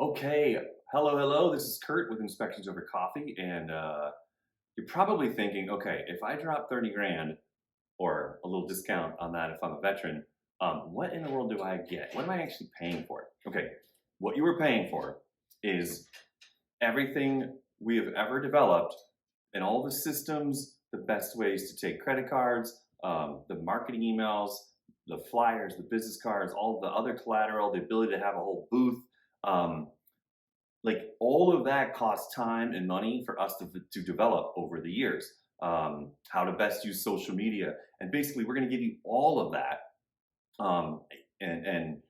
Okay, hello. This is Kurt with Inspections Over Coffee, and you're probably thinking, okay, if I drop 30 grand or a little discount on that if I'm a veteran, what in the world do I get? What am I actually paying for? Okay, what you were paying for is everything we have ever developed and all the systems, the best ways to take credit cards, the marketing emails, the flyers, the business cards, all the other collateral, the ability to have a whole booth. Um, like all of that costs time and money for us to develop over the years. How to best use social media, and basically we're going to give you all of that. Um, and and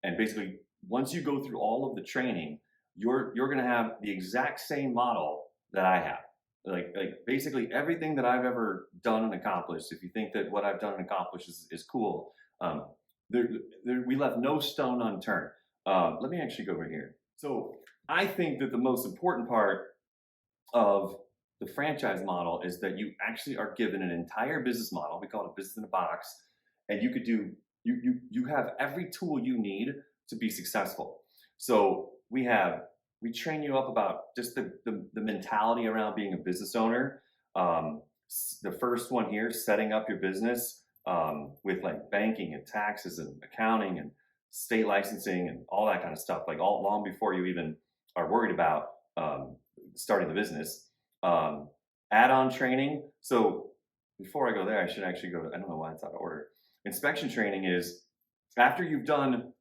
and basically once you go through all of the training, you're going to have the exact same model that I have. Like basically everything that I've ever done and accomplished. If you think that what I've done and accomplished is cool, um, we left no stone unturned. Let me actually go over here. So I think that the most important part of the franchise model is that you actually are given an entire business model. We call it a business in a box, and you could do you have every tool you need to be successful. So we train you up about just the mentality around being a business owner. The first one here, setting up your business with like banking and taxes and accounting and state licensing and all that kind of stuff, like all long before you even are worried about starting the business. Add-on training. So before I go there, I should actually go to, I don't know why it's out of order. Inspection training is after you've done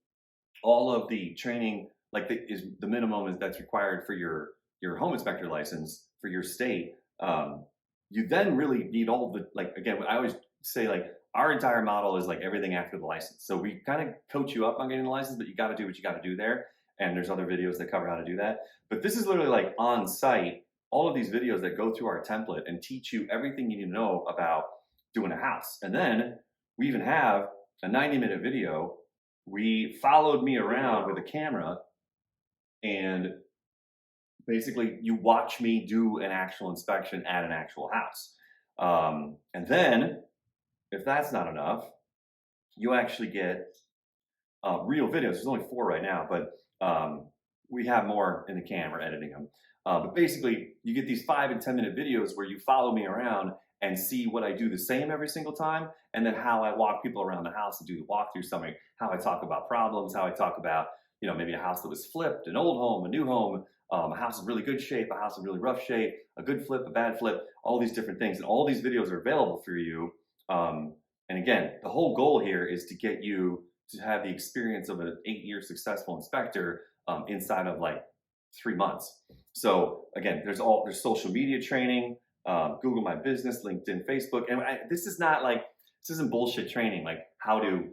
all of the training, like the minimum is that's required for your home inspector license for your state. You then really need all the, like, again, I always say, like, our entire model is like everything after the license. So we kind of coach you up on getting the license, but you got to do what you got to do there. And there's other videos that cover how to do that. But this is literally like on site, all of these videos that go through our template and teach you everything you need to know about doing a house. And then we even have a 90-minute video. We followed me around with a camera, and basically you watch me do an actual inspection at an actual house. And then if that's not enough, you actually get real videos. There's only 4 right now, but we have more in the can. We're editing them. But basically, you get these 5 and 10-minute videos where you follow me around and see what I do the same every single time, and then how I walk people around the house and do the walkthrough summary, how I talk about problems, how I talk about, maybe a house that was flipped, an old home, a new home, a house in really good shape, a house in really rough shape, a good flip, a bad flip, all these different things. And all these videos are available for you. And again, the whole goal here is to get you to have the experience of an 8-year successful inspector inside of like 3 months. So again, there's social media training, Google My Business, LinkedIn, Facebook, and this isn't bullshit training like how to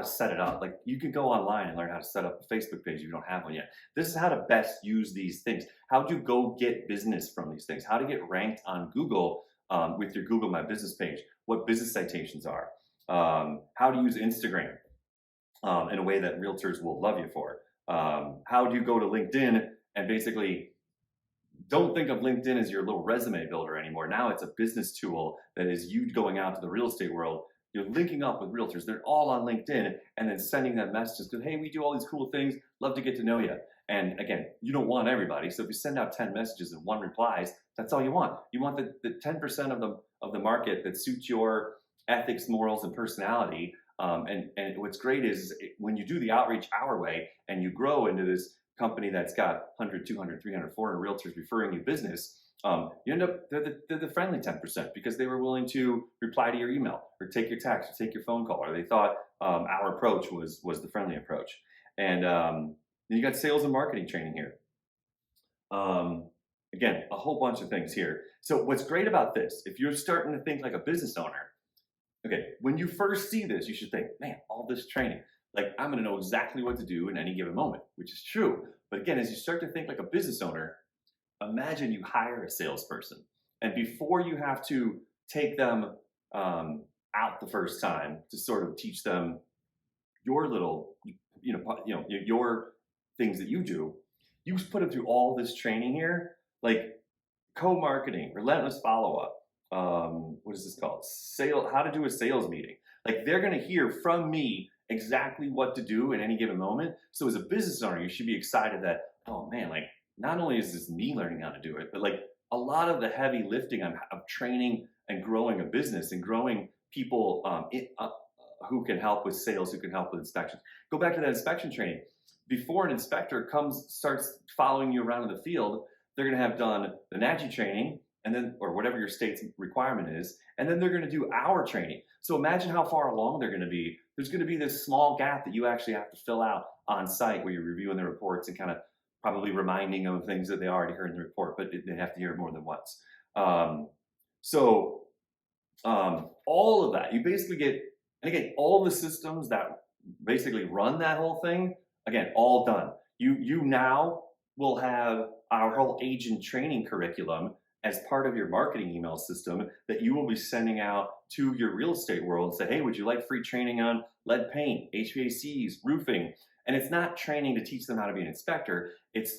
set it up. Like you could go online and learn how to set up a Facebook page if you don't have one yet. This is how to best use these things. How to go get business from these things. How to get ranked on Google with your Google My Business page. What business citations are. How to use Instagram in a way that realtors will love you for. How do you go to LinkedIn and basically don't think of LinkedIn as your little resume builder anymore. Now it's a business tool that is you going out to the real estate world. You're linking up with realtors. They're all on LinkedIn and then sending them messages because, hey, we do all these cool things. Love to get to know you. And again, you don't want everybody. So if you send out 10 messages and 1 replies, that's all you want. You want the 10% of the market that suits your ethics, morals, and personality. And what's great is when you do the outreach our way and you grow into this company that's got 100, 200, 300, 400 realtors referring you business, you end up, they're the friendly 10% because they were willing to reply to your email or take your text or take your phone call, or they thought our approach was the friendly approach. And then you got sales and marketing training here. Again, a whole bunch of things here. So what's great about this, if you're starting to think like a business owner, okay, when you first see this, you should think, man, all this training, like I'm going to know exactly what to do in any given moment, which is true. But again, as you start to think like a business owner, imagine you hire a salesperson, and before you have to take them out the first time to sort of teach them your little, your things that you do, you put them through all this training here, like co-marketing, relentless follow-up. What is this called? How to do a sales meeting. Like they're going to hear from me exactly what to do in any given moment. So as a business owner, you should be excited that, oh man, like not only is this me learning how to do it, but like a lot of the heavy lifting of training and growing a business and growing people who can help with sales, who can help with inspections. Go back to that inspection training. Before an inspector starts following you around in the field, they're going to have done the NAGI training, and then, or whatever your state's requirement is, and then they're going to do our training. So imagine how far along they're going to be. There's going to be this small gap that you actually have to fill out on site where you're reviewing the reports and kind of probably reminding them of things that they already heard in the report, but they have to hear it more than once. So all of that, you basically get, and again, all the systems that basically run that whole thing, again, all done. You now will have our whole agent training curriculum as part of your marketing email system that you will be sending out to your real estate world and say, hey, would you like free training on lead paint, HVACs, roofing? And it's not training to teach them how to be an inspector. It's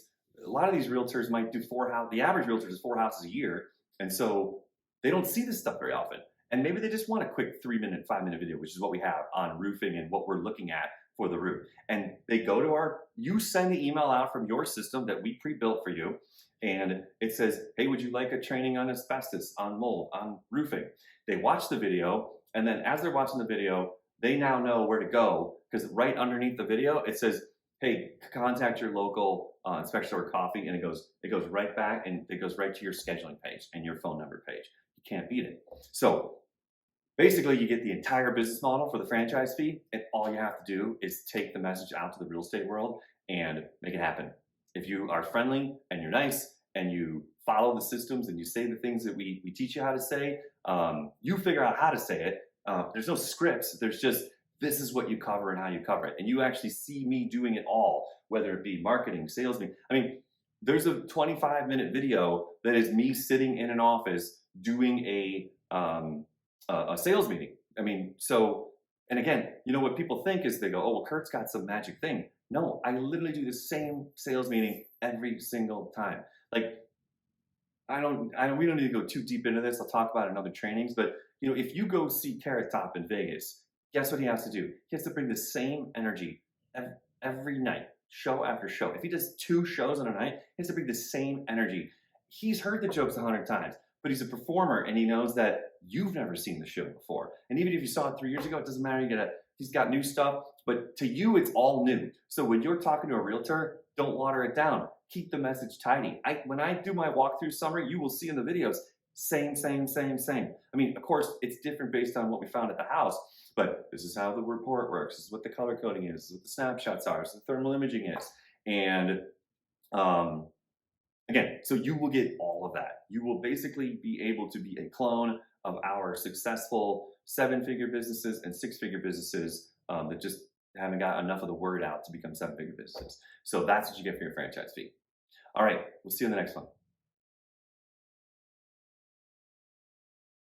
a lot of these realtors might do the average realtor does 4 houses a year. And so they don't see this stuff very often. And maybe they just want a quick 3-minute, 5-minute video, which is what we have on roofing and what we're looking at for the roof. And they go to you send the email out from your system that we pre-built for you. And it says, hey, would you like a training on asbestos, on mold, on roofing? They watch the video. And then as they're watching the video, they now know where to go, because right underneath the video, it says, hey, contact your local inspection store coffee. And it goes right back, and it goes right to your scheduling page and your phone number page. You can't beat it. So basically, you get the entire business model for the franchise fee, and all you have to do is take the message out to the real estate world and make it happen. If you are friendly and you're nice and you follow the systems and you say the things that we teach you how to say, you figure out how to say it. There's no scripts. There's just, this is what you cover and how you cover it. And you actually see me doing it all, whether it be marketing, sales. I mean, there's a 25-minute video that is me sitting in an office doing a sales meeting. I mean, so, and again, you know what people think is they go, oh, well, Kurt's got some magic thing. No, I literally do the same sales meeting every single time. Like, we don't need to go too deep into this. I'll talk about it in other trainings, but you know, if you go see Carrot Top in Vegas, guess what he has to do? He has to bring the same energy every night, show after show. If he does 2 shows in a night, he has to bring the same energy. He's heard the jokes 100 times, but he's a performer and he knows that you've never seen the show before. And even if you saw it 3 years ago, it doesn't matter. He's got new stuff, but to you, it's all new. So when you're talking to a realtor, don't water it down. Keep the message tidy. When I do my walkthrough summary, you will see in the videos, same. I mean, of course, it's different based on what we found at the house, but this is how the report works. This is what the color coding is. This is what the snapshots are. This is what the thermal imaging is. And again, so you will get all of that. You will basically be able to be a clone of our successful 7-figure businesses and 6-figure businesses that just haven't got enough of the word out to become 7-figure businesses. So that's what you get for your franchise fee. All right, we'll see you in the next one.